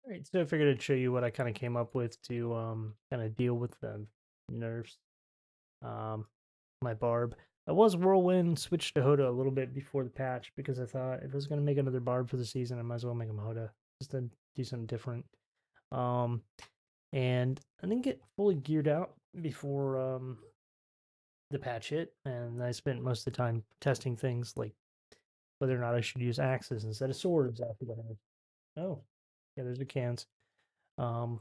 Alright, so I figured I'd show you what I kind of came up with to kind of deal with the nerfs. Um, my barb. I was whirlwind, switched to HOTA a little bit before the patch because I thought if I was gonna make another barb for the season, I might as well make him HOTA just to do something different. Um, and I didn't get fully geared out before the patch hit, and I spent most of the time testing things like whether or not I should use axes instead of swords after the nerf. Oh, yeah, there's the cans. Um,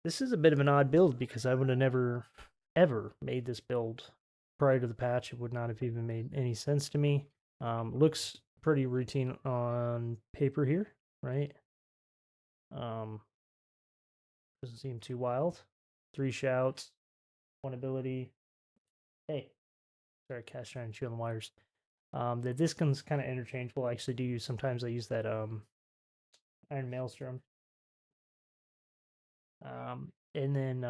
This is a bit of an odd build because I would have never, ever made this build prior to the patch. It would not have even made any sense to me. Looks pretty routine on paper here, right? Um, doesn't seem too wild. 3 shouts, 1 ability. Hey, sorry, Cash trying to chew on the wires. The disc gun's kind of interchangeable. I actually do use, sometimes I use that Iron Maelstrom. And then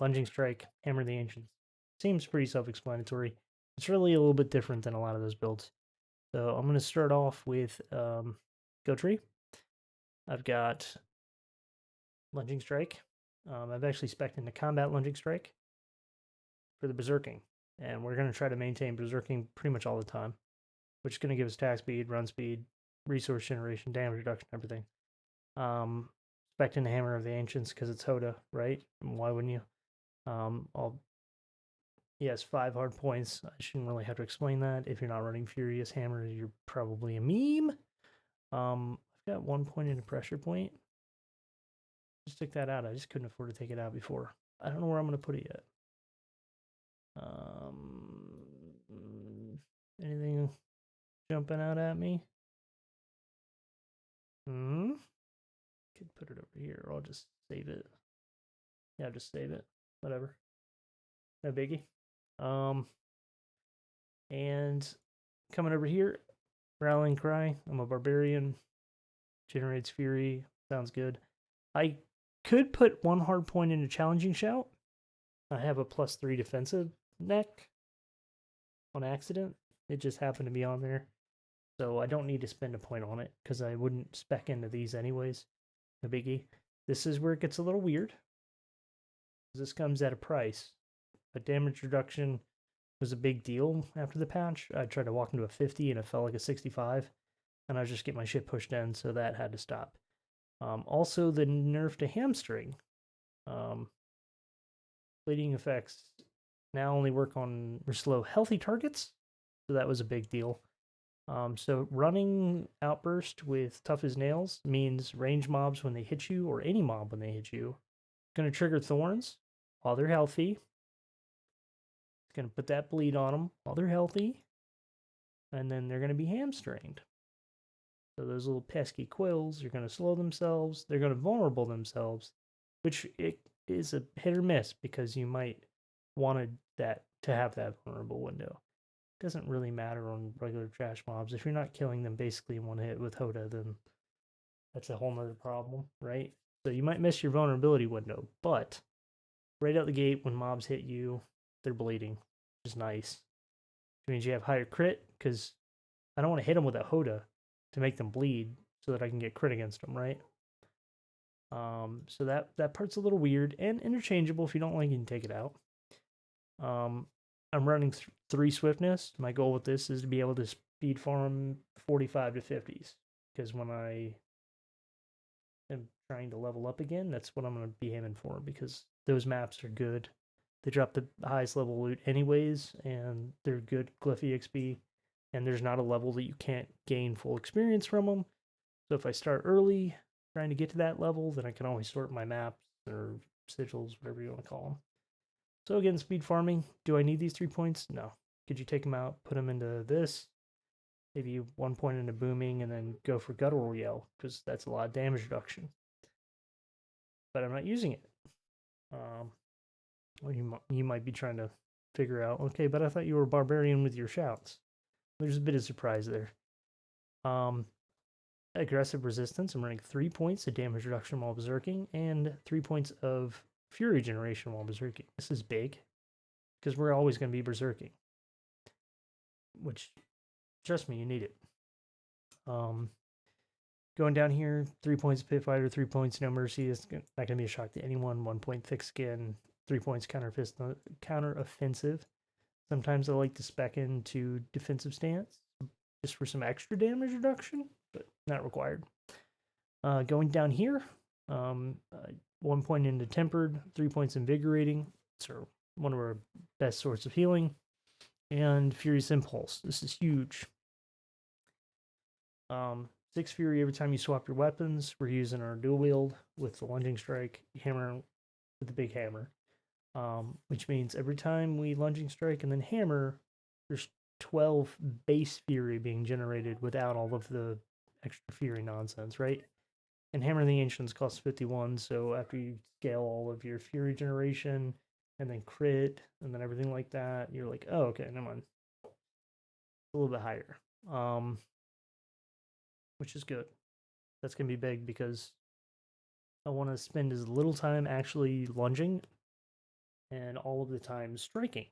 Lunging Strike, Hammer of the Ancients. Seems pretty self-explanatory. It's really a little bit different than a lot of those builds. So I'm going to start off with Go Tree. I've got Lunging Strike. I've actually spec'd into Combat Lunging Strike for the Berserking. And we're going to try to maintain Berserking pretty much all the time, which is going to give us attack speed, run speed, resource generation, damage reduction, everything. Spec'd into Hammer of the Ancients because it's HOTA, right? Why wouldn't you? I'll Yes, 5 hard points. I shouldn't really have to explain that. If you're not running Furious Hammer, you're probably a meme. I've got 1 point in a pressure point. Just took that out. I just couldn't afford to take it out before. I don't know where I'm going to put it yet. Anything jumping out at me? Hmm. Could put it over here, or I'll just save it. Yeah, just save it. Whatever. No biggie. Um, and coming over here, Rallying Cry. I'm a barbarian. Generates fury. Sounds good. I could put 1 hard point into challenging shout. I have a +3 defensive neck on accident. It just happened to be on there. So I don't need to spend a point on it because I wouldn't spec into these anyways. No biggie. This is where it gets a little weird. This comes at a price. But damage reduction was a big deal after the patch. I tried to walk into a 50 and it felt like a 65. And I was just getting my shit pushed in, so that had to stop. Also, the nerf to hamstring. Um, Bleeding effects now only work on or slow healthy targets, so that was a big deal. So running outburst with tough as nails means range mobs when they hit you, or any mob when they hit you, going to trigger thorns while they're healthy. It's going to put that bleed on them while they're healthy, and then they're going to be hamstringed. So those little pesky quills are going to slow themselves. They're going to vulnerable themselves, which it is a hit or miss because you might wanted that to have that vulnerable window. It doesn't really matter on regular trash mobs. If you're not killing them basically in 1 hit with HOTA, then that's a whole nother problem, right? So you might miss your vulnerability window, but right out the gate when mobs hit you, they're bleeding, which is nice. Which means you have higher crit because I don't want to hit them with a HOTA to make them bleed so that I can get crit against them, right? So that part's a little weird and interchangeable. If you don't like it, you can take it out. I'm running 3 swiftness. My goal with this is to be able to speed farm 45 to 50s because when I am trying to level up again, that's what I'm going to be aiming for because those maps are good. They drop the highest level loot anyways, and they're good Glyphy XP, and there's not a level that you can't gain full experience from them. So if I start early trying to get to that level, then I can always sort my maps or sigils, whatever you want to call them. So again, speed farming. Do I need these 3 points? No. Could you take them out, put them into this, maybe 1 point into booming, and then go for guttural yell because that's a lot of damage reduction. But I'm not using it. Well, you might be trying to figure out. Okay, but I thought you were a barbarian with your shouts. There's a bit of surprise there. Aggressive resistance. I'm running 3 points of damage reduction while berserking and 3 points of fury generation while berserking. This is big because we're always going to be berserking, which trust me, you need it. Going down here, 3 points pit fighter, 3 points no mercy. It's not going to be a shock to anyone. 1 point thick skin, 3 points counter offensive. Sometimes I like to spec into defensive stance just for some extra damage reduction, but not required. Going down here, 1 point into tempered, 3 points invigorating. So one of our best sorts of healing. And Furious Impulse. This is huge. 6 Fury every time you swap your weapons. We're using our dual wield with the lunging strike, hammer with the big hammer. Which means every time we lunging strike and then hammer, there's 12 base Fury being generated without all of the extra Fury nonsense, right? And Hammer of the Ancients costs 51, so after you scale all of your Fury generation and then crit and then everything like that, you're like, oh, okay, never mind. A little bit higher. Which is good. That's going to be big because I want to spend as little time actually lunging and all of the time striking.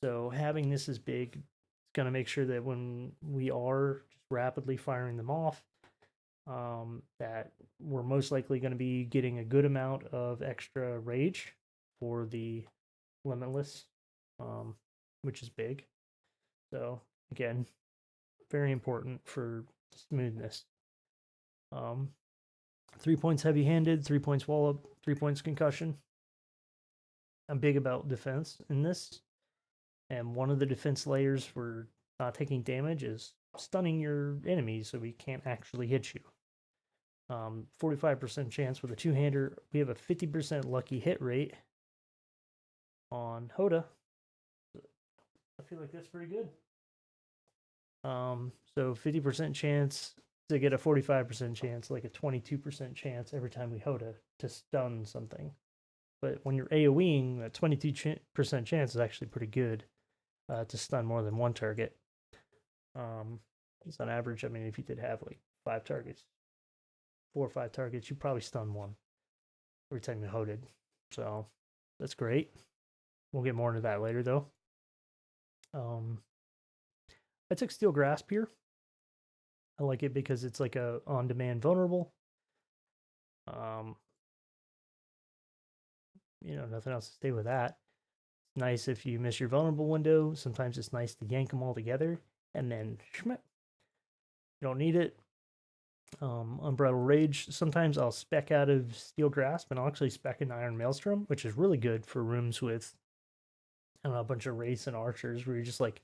So having this is big. It's going to make sure that when we are just rapidly firing them off, that we're most likely going to be getting a good amount of extra rage for the limitless, which is big. So again, very important for smoothness. 3 points heavy-handed, 3 points wallop, 3 points concussion. I'm big about defense in this, and one of the defense layers for not taking damage is stunning your enemies so we can't actually hit you. 45% chance with a two-hander. We have a 50% lucky hit rate on HOTA. I feel like that's pretty good. So 50% chance to get a 45% chance, like a 22% chance every time we HOTA to stun something. But when you're AoEing, that 22% chance is actually pretty good to stun more than one target. It's on average, I mean, if you did have like 5 targets, 4 or 5 targets, you probably stun one every time you HOTA'd. So that's great. We'll get more into that later, though. I took Steel Grasp here. I like it because it's like a on-demand vulnerable. Nothing else to say with that. It's nice if you miss your vulnerable window. Sometimes it's nice to yank them all together and then schmett. You don't need it. Unbridled Rage. Sometimes I'll spec out of Steel Grasp and I'll actually spec in Iron Maelstrom, which is really good for rooms with, I don't know, a bunch of Wraiths and Archers where you're just like,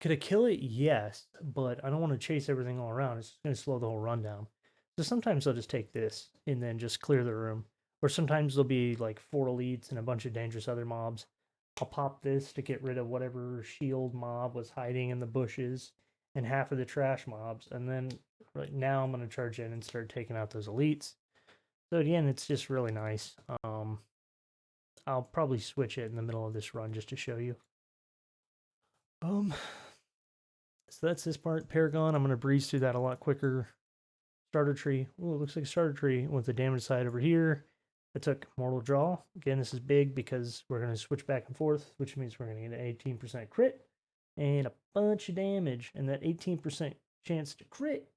could I kill it? Yes, but I don't want to chase everything all around. It's going to slow the whole run down. So sometimes I'll just take this and then just clear the room. Or sometimes there'll be like 4 elites and a bunch of dangerous other mobs. I'll pop this to get rid of whatever shield mob was hiding in the bushes and half of the trash mobs. And then right now I'm going to charge in and start taking out those elites. So again, it's just really nice. I'll probably switch it in the middle of this run just to show you. So that's this part. Paragon, I'm going to breeze through that a lot quicker. Starter tree. Oh, it looks like a starter tree with the damage side over here. I took Mortal Draw. Again, this is big because we're going to switch back and forth, which means we're going to get an 18% crit and a bunch of damage. And that 18% chance to crit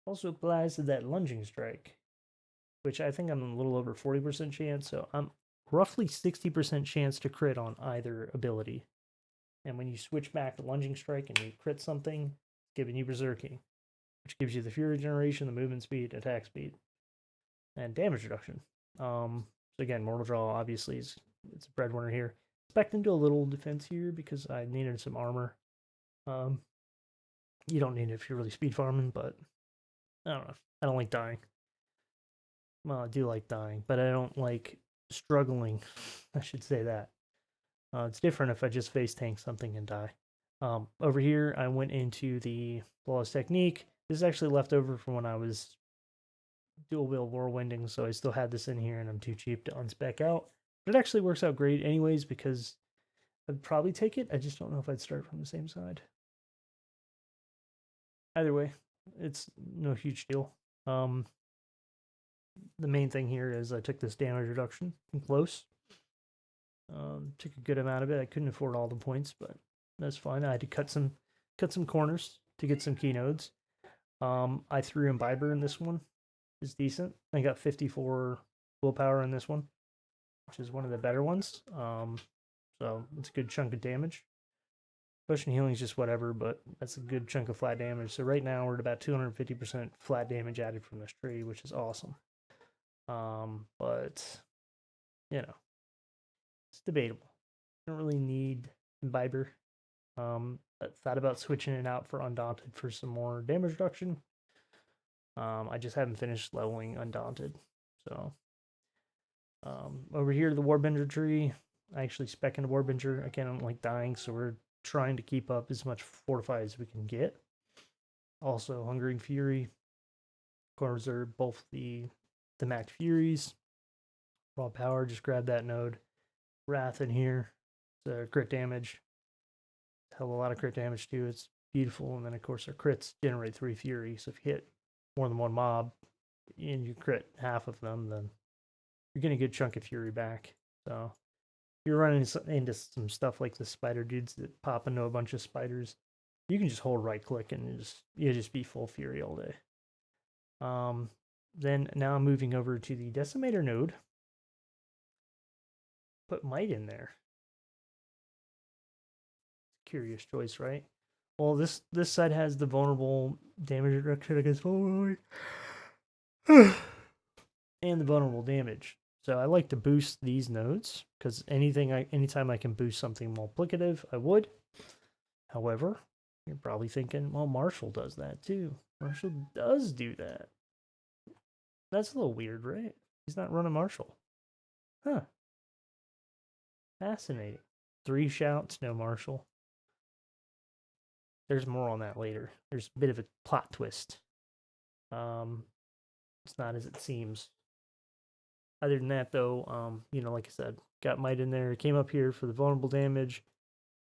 also applies to that lunging strike, which I think I'm a little over 40% chance. So I'm roughly 60% chance to crit on either ability. And when you switch back to lunging strike and you crit something, it's giving you berserking, which gives you the fury generation, the movement speed, attack speed, and damage reduction. So again, Mortal Draw obviously it's a breadwinner here. Spec'd into a little defense here because I needed some armor. You don't need it if you're really speed farming, but I don't know. I don't like dying. Well, I do like dying, but I don't like struggling. I should say that. It's different if I just face tank something and die. Over here, I went into the Flawless Technique. This is actually left over from when I was dual wheel whirlwinding, so I still had this in here and I'm too cheap to unspec out. But it actually works out great anyways because I'd probably take it. I just don't know if I'd start from the same side. Either way, it's no huge deal. The main thing here is I took this damage reduction in close. Took a good amount of it. I couldn't afford all the points, but that's fine. I had to cut some corners to get some keynodes. I threw Imbiber in this one. It's decent. I got 54 willpower in this one, which is one of the better ones. So it's a good chunk of damage. Potion healing is just whatever, but that's a good chunk of flat damage. So right now we're at about 250% flat damage added from this tree, which is awesome. But you know, it's debatable. Don't really need Imbiber. I thought about switching it out for Undaunted for some more damage reduction. I just haven't finished leveling Undaunted. So over here, the Warbinger tree. I actually spec into Warbinger. Again, I don't like dying, so we're trying to keep up as much fortify as we can get. Also, Hungering Fury. Corners are both the max Furies. Raw power, just grab that node. Wrath in here. It's crit damage. Hell, a lot of crit damage too. It's beautiful. And then, of course, our crits generate 3 Fury. So if you hit more than one mob and you crit half of them, then you're getting a good chunk of Fury back. So if you're running into some stuff like the spider dudes that pop into a bunch of spiders, you can just hold right click and you just be full Fury all day. Then now I'm moving over to the Decimator node. Put Might in there. Curious choice, right? Well, this side has the vulnerable damage reduction against vulnerability and the vulnerable damage. So I like to boost these nodes because anytime I can boost something multiplicative, I would. However, you're probably thinking, well, Marshall does that too. Marshall does do that. That's a little weird, right? He's not running Marshall. Huh. Fascinating. 3 shouts, no Marshall. There's more on that later. There's a bit of a plot twist. It's not as it seems. Other than that, though, like I said, got Might in there. Came up here for the vulnerable damage.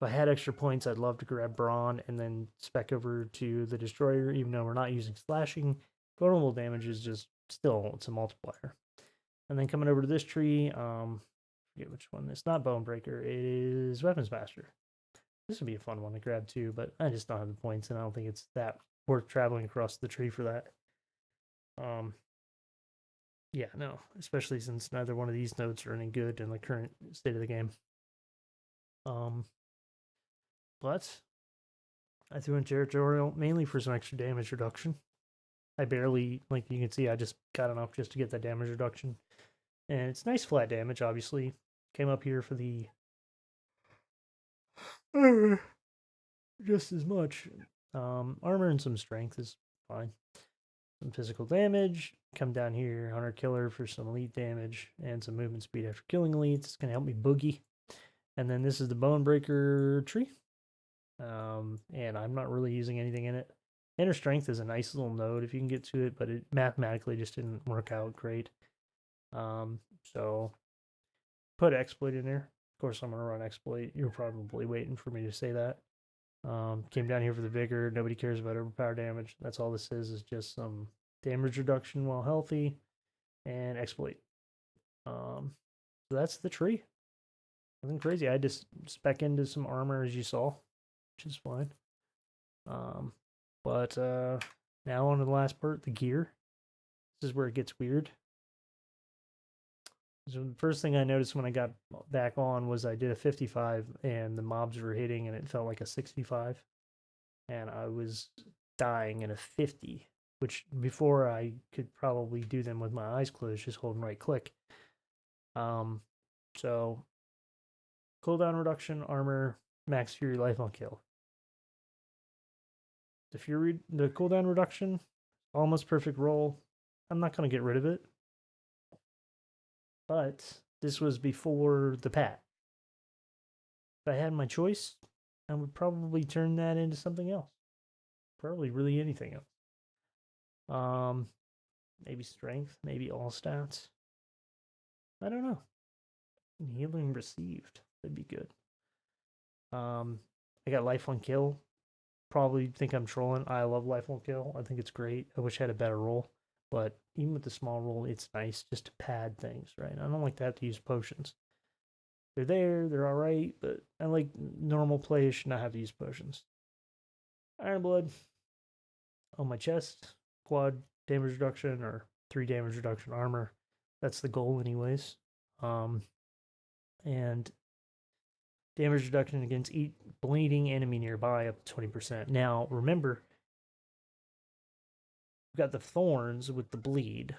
If I had extra points, I'd love to grab Brawn and then spec over to the Destroyer, even though we're not using slashing. Vulnerable damage is just still, it's a multiplier. And then coming over to this tree, forget which one. It's not Bonebreaker, it is Weapons Master. This would be a fun one to grab too, but I just don't have the points, and I don't think it's that worth traveling across the tree for that. Yeah, no, especially since neither one of these nodes are any good in the current state of the game. But I threw in Territorial mainly for some extra damage reduction. I barely, like you can see, I just got enough just to get that damage reduction. And it's nice flat damage, obviously. Came up here for the just as much. Armor and some strength is fine. Some physical damage. Come down here, Hunter Killer for some elite damage and some movement speed after killing elites. It's going to help me boogie. And then this is the Bonebreaker tree. And I'm not really using anything in it. Inner Strength is a nice little node if you can get to it, but it mathematically just didn't work out great. So put Exploit in there. Of course, I'm going to run Exploit. You're probably waiting for me to say that. Came down here for the Vigor. Nobody cares about overpower damage. That's all this is just some damage reduction while healthy and Exploit. So that's the tree. Nothing crazy. I just spec into some armor as you saw, which is fine. But now on to the last part, the gear. This is where it gets weird. So the first thing I noticed when I got back on was I did a 55 and the mobs were hitting and it felt like a 65. And I was dying in a 50, which before I could probably do them with my eyes closed, just holding right click. So cooldown reduction, armor, max fury, life on kill. The cooldown reduction, almost perfect roll. I'm not going to get rid of it. But this was before the patch. If I had my choice, I would probably turn that into something else. Probably really anything else. Maybe strength, maybe all stats. I don't know. Healing received. That'd be good. I got life on kill. Probably think I'm trolling. I love life on kill. I think it's great. I wish I had a better roll. But even with the small roll, it's nice just to pad things, right? I don't like to have to use potions. They're alright, but I like normal players should not have to use potions. Iron Blood. on my chest, quad damage reduction or 3 damage reduction armor. That's the goal, anyways. And damage reduction against each bleeding enemy nearby up to 20%. Now, remember, we've got the thorns with the bleed.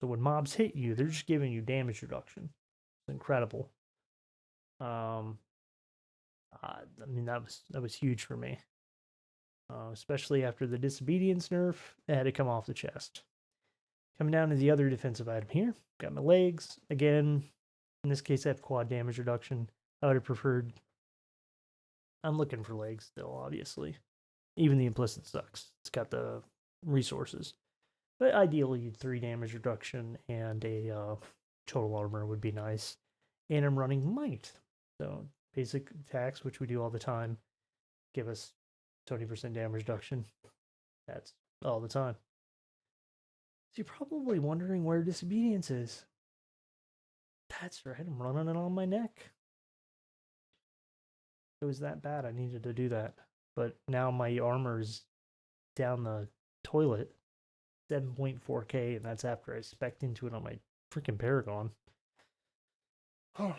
So when mobs hit you, they're just giving you damage reduction. It's incredible. I mean, that was huge for me. Especially after the disobedience nerf, it had to come off the chest. Coming down to the other defensive item here, got my legs. Again, in this case, I have quad damage reduction. I would have preferred. I'm looking for legs still, obviously. Even the implicit sucks. It's got the resources. But ideally, 3 damage reduction and a total armor would be nice. And I'm running might. So basic attacks, which we do all the time, give us 20% damage reduction. That's all the time. So you're probably wondering where disobedience is. That's right, I'm running it on my neck. It was that bad, I needed to do that. But now my armor's down the toilet, 7.4k, and that's after I spec'd into it on my freaking Paragon. Oh,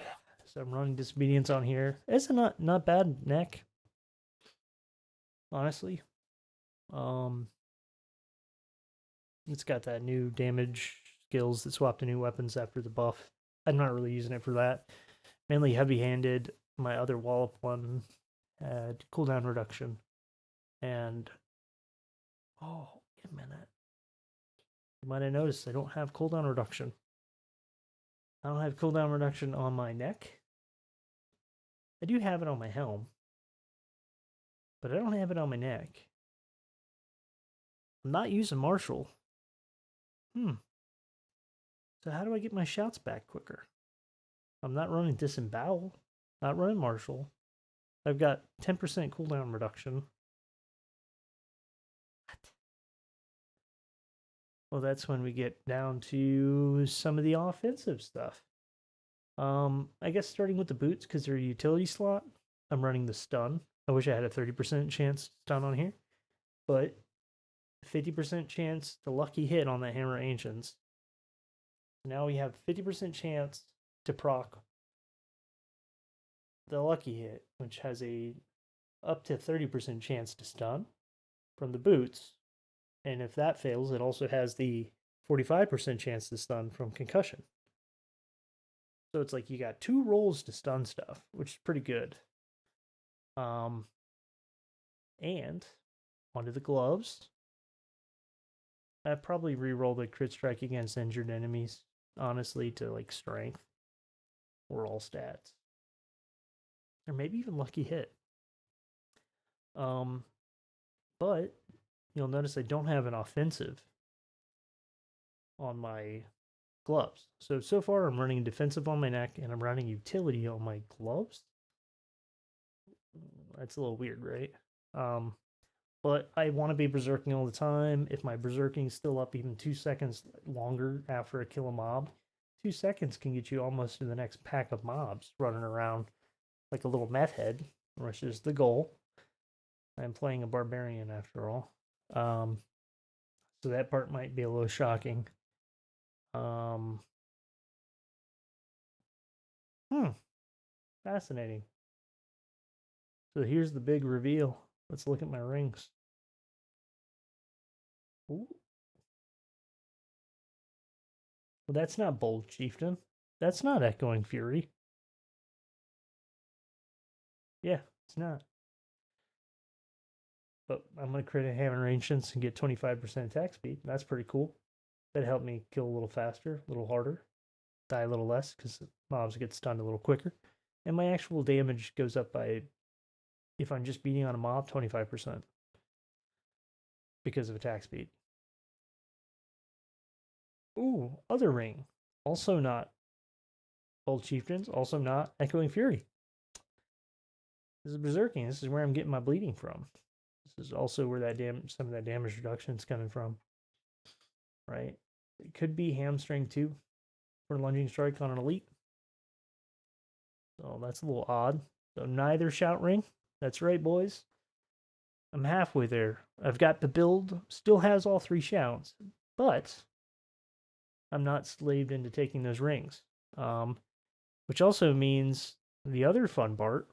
so I'm running disobedience on here. It's not bad neck, honestly. It's got that new damage skills that swap to new weapons after the buff. I'm not really using it for that. Mainly heavy-handed. My other wallop one had cooldown reduction. And oh, wait a minute. You might have noticed I don't have cooldown reduction. I don't have cooldown reduction on my neck. I do have it on my helm. But I don't have it on my neck. I'm not using Marshall. So how do I get my shouts back quicker? I'm not running Disembowel. Not running Marshall. I've got 10% cooldown reduction. What? Well, that's when we get down to some of the offensive stuff. I guess starting with the boots, because they're a utility slot, I'm running the stun. I wish I had a 30% chance stun on here. But 50% chance to lucky hit on that Hammer Ancients. Now we have 50% chance to proc the lucky hit, which has a up to 30% chance to stun from the boots. And if that fails, it also has the 45% chance to stun from concussion. So it's like you got 2 rolls to stun stuff, which is pretty good. And onto the gloves. I'd probably re-roll the crit strike against injured enemies, honestly, to like strength or all stats. Or maybe even lucky hit. But you'll notice I don't have an offensive on my gloves. So far I'm running defensive on my neck and I'm running utility on my gloves. That's a little weird, right? But I want to be berserking all the time. If my berserking is still up even 2 seconds longer after I kill a mob, 2 seconds can get you almost to the next pack of mobs running around like a little meth head, which is the goal. I'm playing a barbarian after all. So that part might be a little shocking. Fascinating. So here's the big reveal. Let's look at my rings. Ooh. Well, that's not Bold Chieftain. That's not Echoing Fury. Yeah, it's not. But I'm going to create a Hammer Ancients and get 25% attack speed. That's pretty cool. That helped me kill a little faster, a little harder, die a little less because mobs get stunned a little quicker. And my actual damage goes up by, if I'm just beating on a mob, 25% because of attack speed. Ooh, other ring. Also not Bold Chieftains, also not Echoing Fury. This is Berserking. This is where I'm getting my bleeding from. This is also where that some of that damage reduction is coming from. Right? It could be Hamstring too for Lunging Strike on an Elite. So that's a little odd. So neither Shout Ring. That's right, boys. I'm halfway there. I've got the build, still has all 3 shouts, but I'm not slaved into taking those rings. Which also means the other fun part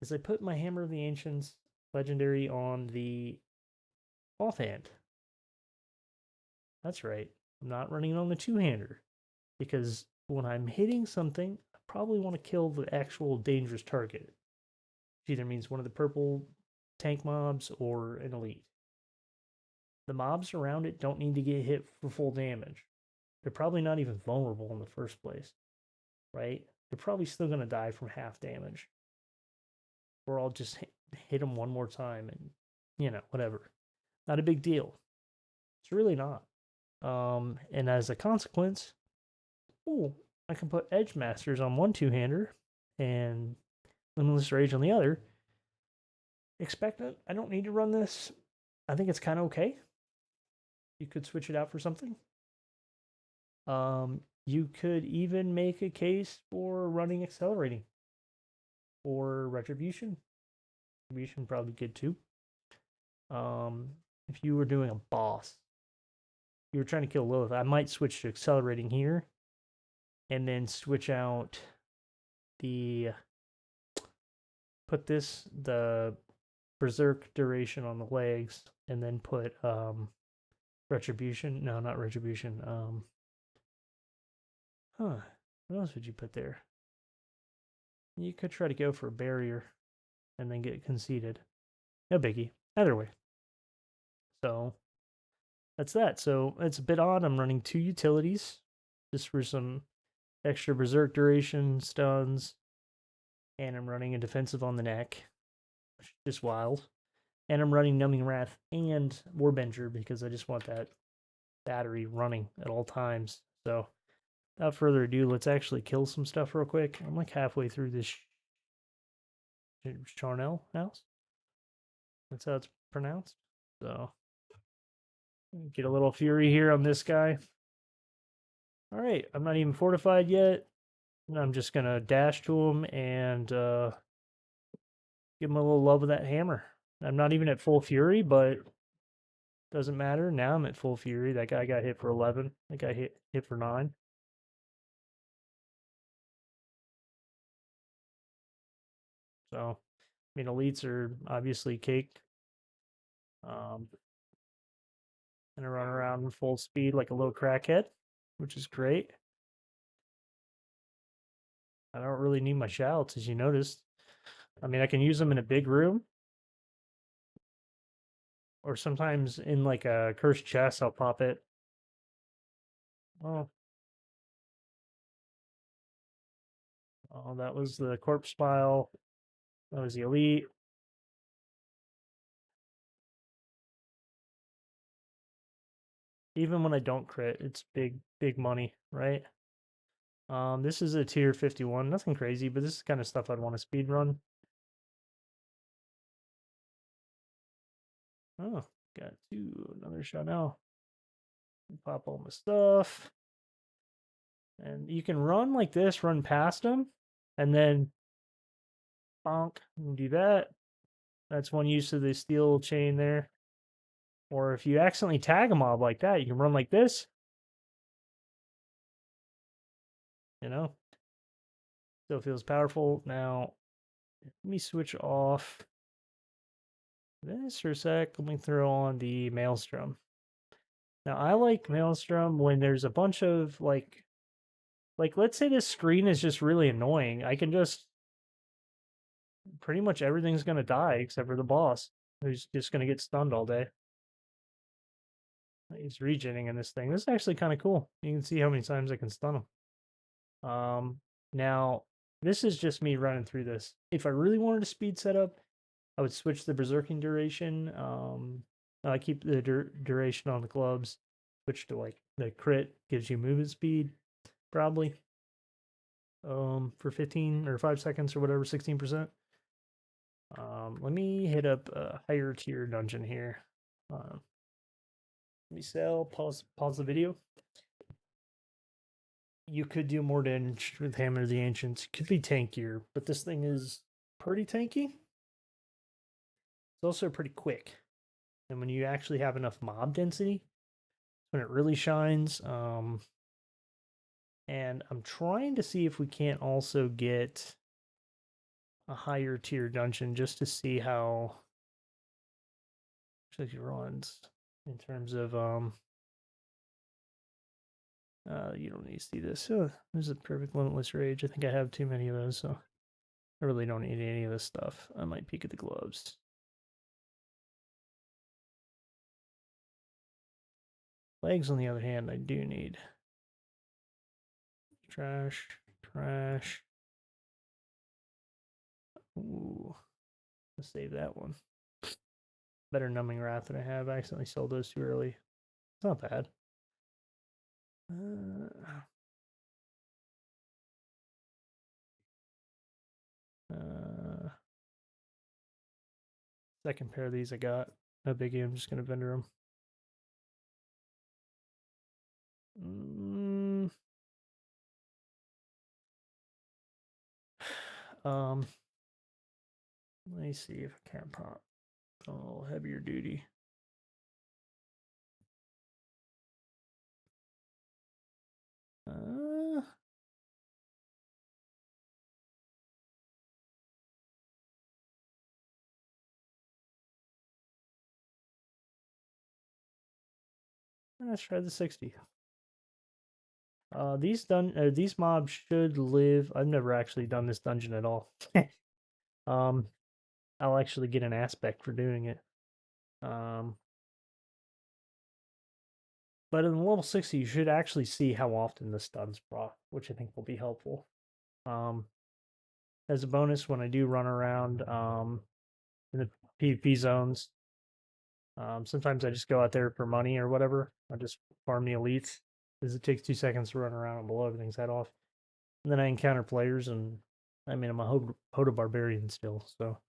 is I put my Hammer of the Ancients legendary on the offhand. That's right. I'm not running on the two-hander because when I'm hitting something, I probably want to kill the actual dangerous target. Which either means one of the purple tank mobs or an elite. The mobs around it don't need to get hit for full damage. They're probably not even vulnerable in the first place, right? They're probably still going to die from half damage. Or I'll just hit them one more time and, whatever. Not a big deal. It's really not. And as a consequence, I can put Edge Masters on one two-hander and Limitless Rage on the other. Expectant, I don't need to run this. I think it's kind of okay. You could switch it out for something. You could even make a case for running Accelerating or Retribution. Retribution probably good too. If you were doing a boss, you were trying to kill Lilith, I might switch to Accelerating here and then switch out put the Berserk duration on the legs and then put Retribution. No, not Retribution. What else would you put there? You could try to go for a barrier and then get conceded. No biggie. Either way. So that's that. So it's a bit odd. I'm running 2 utilities just for some extra Berserk duration stuns. And I'm running a defensive on the neck, which is just wild. And I'm running Numbing Wrath and Warbenger because I just want that battery running at all times. So without further ado, let's actually kill some stuff real quick. I'm like halfway through this Charnel house. That's how it's pronounced. So get a little fury here on this guy. All right, I'm not even fortified yet. I'm just gonna dash to him and give him a little love with that hammer. I'm not even at full fury, but doesn't matter. Now I'm at full fury. That guy got hit for 11. That guy hit for 9. So, I mean, elites are obviously caked. And I run around full speed like a little crackhead, which is great. I don't really need my shouts, as you noticed. I mean, I can use them in a big room, or sometimes in like a cursed chest, I'll pop it. Oh, that was the corpse pile. That was the elite. Even when I don't crit, it's big money, right? This is a tier 51. Nothing crazy, but this is kind of stuff I'd want to speed run. Oh, got another shot now. Pop all my stuff. And you can run like this, run past them, and then bonk, and do that. That's one use of the steel chain there. Or if you accidentally tag a mob like that, you can run like this. Still feels powerful. Now, let me switch off this for a sec. Let me throw on the Maelstrom. Now, I like Maelstrom when there's a bunch of like let's say this screen is just really annoying. I can just pretty much everything's gonna die except for the boss, who's just gonna get stunned all day. He's regenerating in this thing. This is actually kind of cool. You can see how many times I can stun him. Now this is just me running through this. If I really wanted a speed setup, I would switch the berserking duration. I keep the duration on the gloves. Switch to like the crit gives you movement speed, probably. For 15 or 5 seconds or whatever, 16%. Let me hit up a higher tier dungeon here. Let me sell. Pause the video. You could do more damage with Hammer of the Ancients. It could be tankier, but this thing is pretty tanky. also pretty quick. And when you actually have enough mob density, when it really shines. And I'm trying to see if we can't also get a higher tier dungeon just to see how it runs in terms of you don't need to see this. Oh, there's a perfect limitless rage. I think I have too many of those, so I really don't need any of this stuff. I might peek at the gloves. Legs, on the other hand, I do need. Trash, trash. Ooh, let's save that one. Better numbing wrath than I have. I accidentally sold those too early. It's not bad. Second pair of these I got. No biggie. I'm just gonna vendor them. Um, let me see if I can pop a little heavier duty. Let's try the 60. These mobs should live. I've never actually done this dungeon at all. I'll actually get an aspect for doing it. But in the level 60, you should actually see how often the stuns proc, which I think will be helpful. As a bonus, when I do run around in the PvP zones, sometimes I just go out there for money or whatever. I just farm the elites, because it takes 2 seconds to run around and blow everything's head off. And then I encounter players, and I mean, I'm a HOTA barbarian still, so.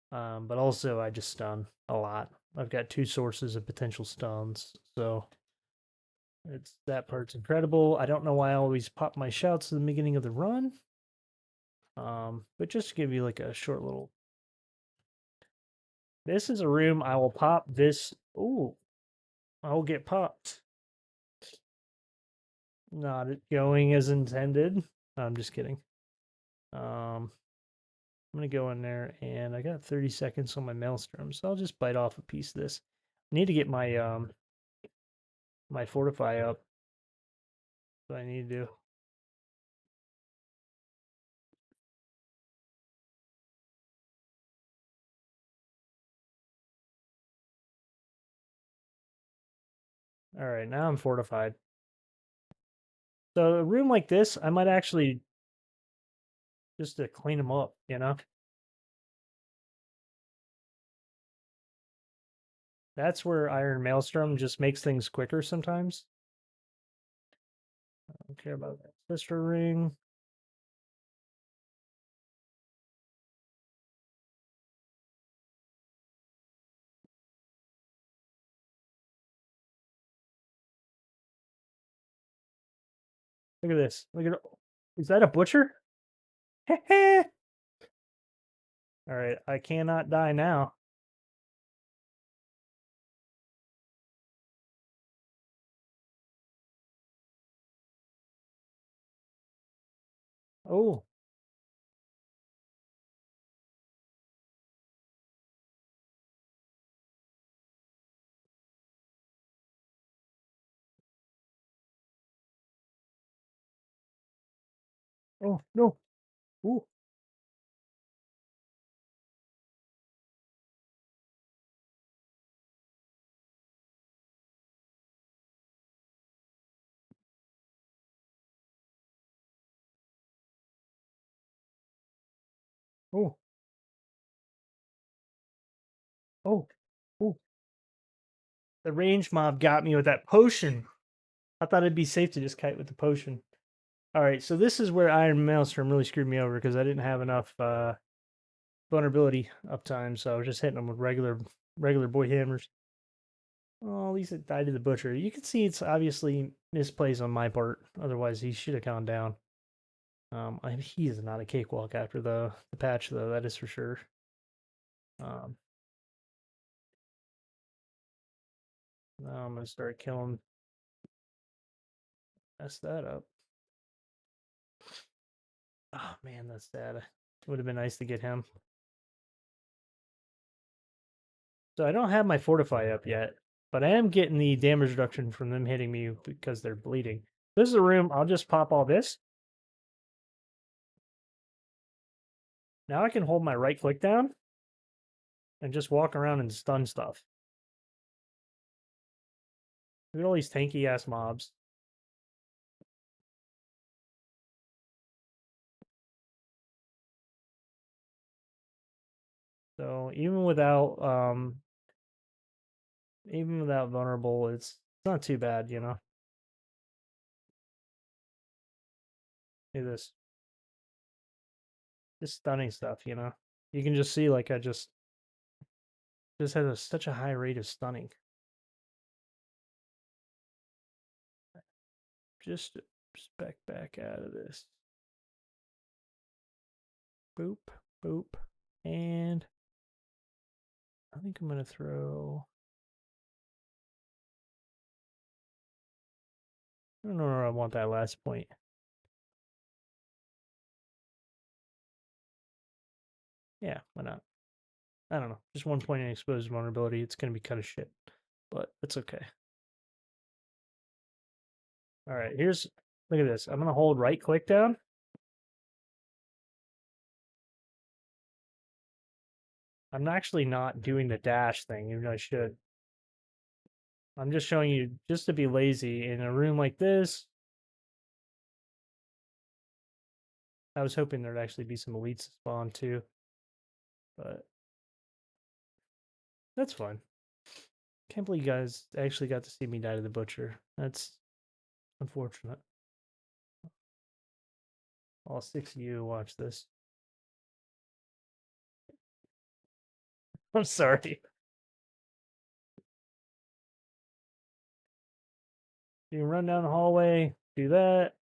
But also, I just stun a lot. I've got 2 sources of potential stuns, so that part's incredible. I don't know why I always pop my shouts at the beginning of the run. But just to give you like a short little. This is a room I will pop this. Ooh, I will get popped. Not going as intended. I'm just kidding. I'm gonna go in there, and I got 30 seconds on my maelstrom, so I'll just bite off a piece of this. I need to get my my fortify up. That's what I need to do. All right, now I'm fortified. So a room like this, I might actually just to clean them up, you know. That's where Iron Maelstrom just makes things quicker sometimes. I don't care about that sister ring. Look at this. Look at it. Is that a butcher? All right, I cannot die now. Oh. Oh, no. Ooh. Oh. Oh. Oh. The range mob got me with that potion. I thought it'd be safe to just kite with the potion. All right, so this is where Iron Maelstrom really screwed me over because I didn't have enough vulnerability uptime, so I was just hitting them with regular boy hammers. Oh, at least it died to the butcher. You can see it's obviously misplaced on my part. Otherwise, he should have gone down. He is not a cakewalk after the patch, though. That is for sure. Um, now I'm gonna start killing. Mess that up. Oh man, that's sad. It would have been nice to get him. So I don't have my fortify up yet, but I am getting the damage reduction from them hitting me because they're bleeding. This is a room. I'll just pop all this. Now I can hold my right click down and just walk around and stun stuff. Look at all these tanky ass mobs. So even without vulnerable, it's not too bad, you know. Look at this. Just stunning stuff, you know. You can just see like I just has such a high rate of stunning. Just back out of this. Boop, boop, and I think I'm gonna throw. I don't know where I want that last point. Yeah, why not? I don't know. Just 1 point in exposed vulnerability. It's gonna be kind of shit, but it's okay. All right, look at this. I'm gonna hold right click down. I'm actually not doing the dash thing, even though I should. I'm just showing you just to be lazy in a room like this. I was hoping there'd actually be some elites spawn too, but that's fine. Can't believe you guys actually got to see me die to the butcher. That's unfortunate. All 6 of you watch this. I'm sorry. You can run down the hallway, do that.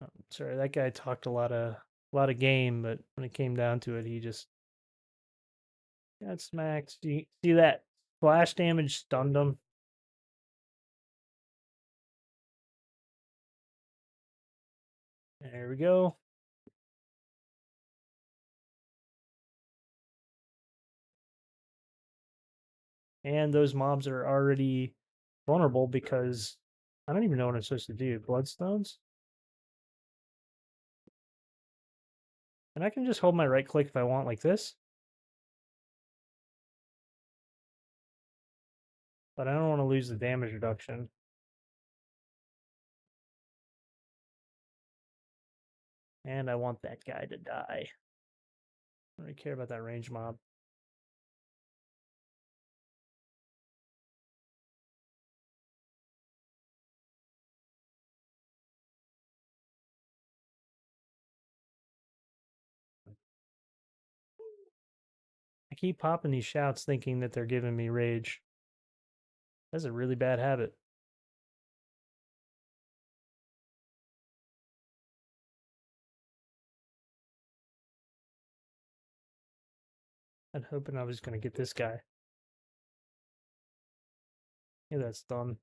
Oh, sorry, that guy talked a lot of game, but when it came down to it, he just got smacked. See that splash damage stunned him? There we go. And those mobs are already vulnerable because I don't even know what I'm supposed to do. Bloodstones? And I can just hold my right click if I want like this. But I don't want to lose the damage reduction. And I want that guy to die. I don't really care about that range mob. I keep popping these shouts thinking that they're giving me rage. That's a really bad habit. I'm hoping I was going to get this guy. Yeah, that's done.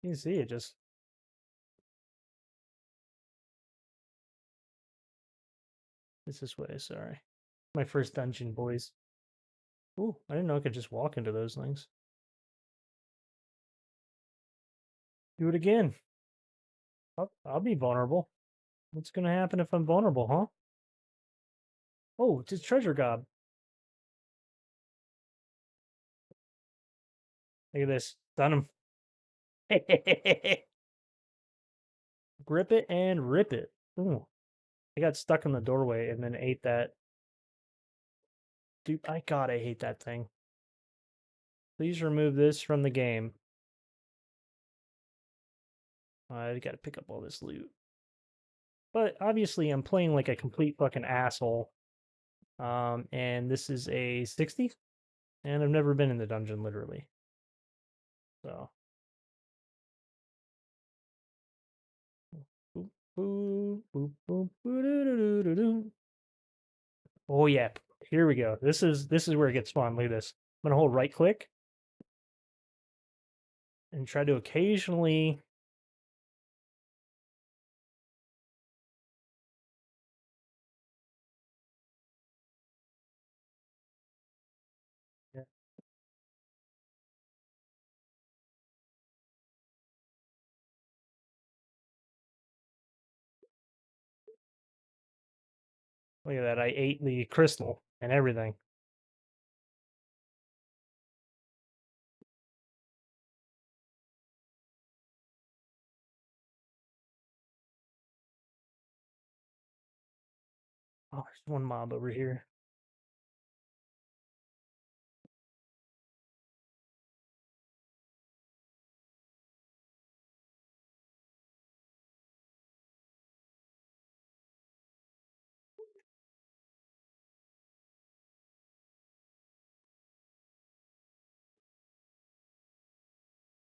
You can see it just. It's this way, sorry. My first dungeon, boys. Ooh, I didn't know I could just walk into those things. Do it again. I'll be vulnerable. What's going to happen if I'm vulnerable, huh? Oh, it's a treasure gob. Look at this. Done him. Grip it and rip it. Ooh. I got stuck in the doorway and then ate that. Dude, I hate that thing. Please remove this from the game. I gotta pick up all this loot. But obviously, I'm playing like a complete fucking asshole. And this is a 60, and I've never been in the dungeon, literally. So. Boop, boop, boop, boo-doo-doo-doo-doo-doo. Oh yeah, here we go. This is where it gets fun. Look at this. I'm gonna hold right click and try to occasionally. Yeah, look at that. I ate the crystal and everything. Oh, there's one mob over here.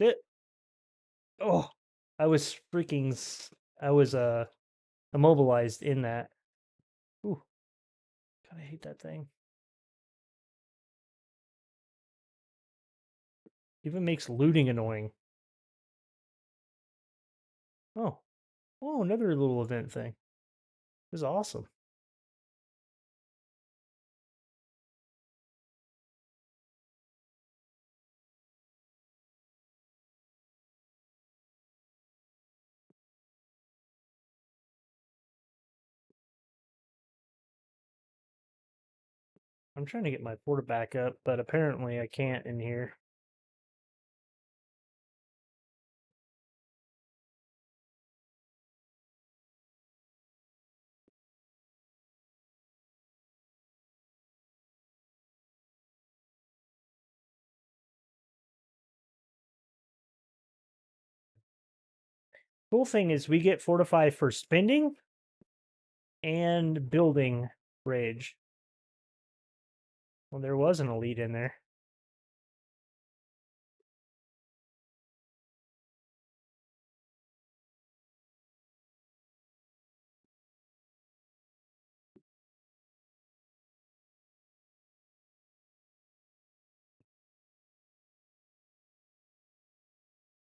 It, oh, I was freaking. I was immobilized in that. Ooh, God, I hate that thing. Even makes looting annoying. Oh, oh, another little event thing. This is awesome. I'm trying to get my porta back up, but apparently I can't in here. Cool thing is we get fortify for spending and building rage. Well, there was an elite in there.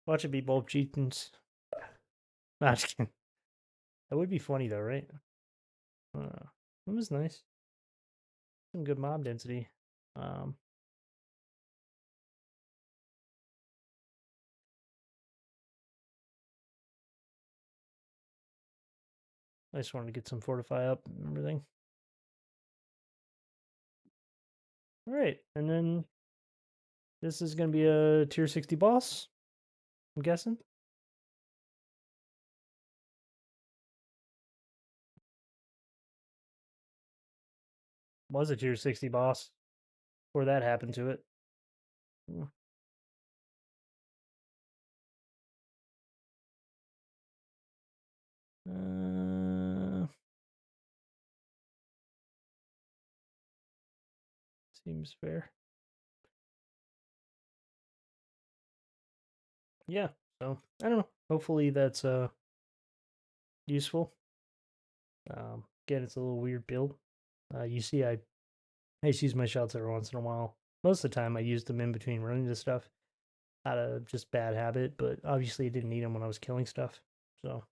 Watch it be both chieftains. Not just kidding. That would be funny though, right? That was nice. Some good mob density. Um, I just wanted to get some fortify up and everything. All right, and then this is gonna be a tier 60 boss. I'm guessing. Was a tier 60 boss before that happened to it. Hmm. Uh, seems fair. Yeah. So I don't know. Hopefully that's useful. Again, it's a little weird build. You see, I just use my shots every once in a while. Most of the time, I used them in between running this stuff out of just bad habit, but obviously, I didn't need them when I was killing stuff. So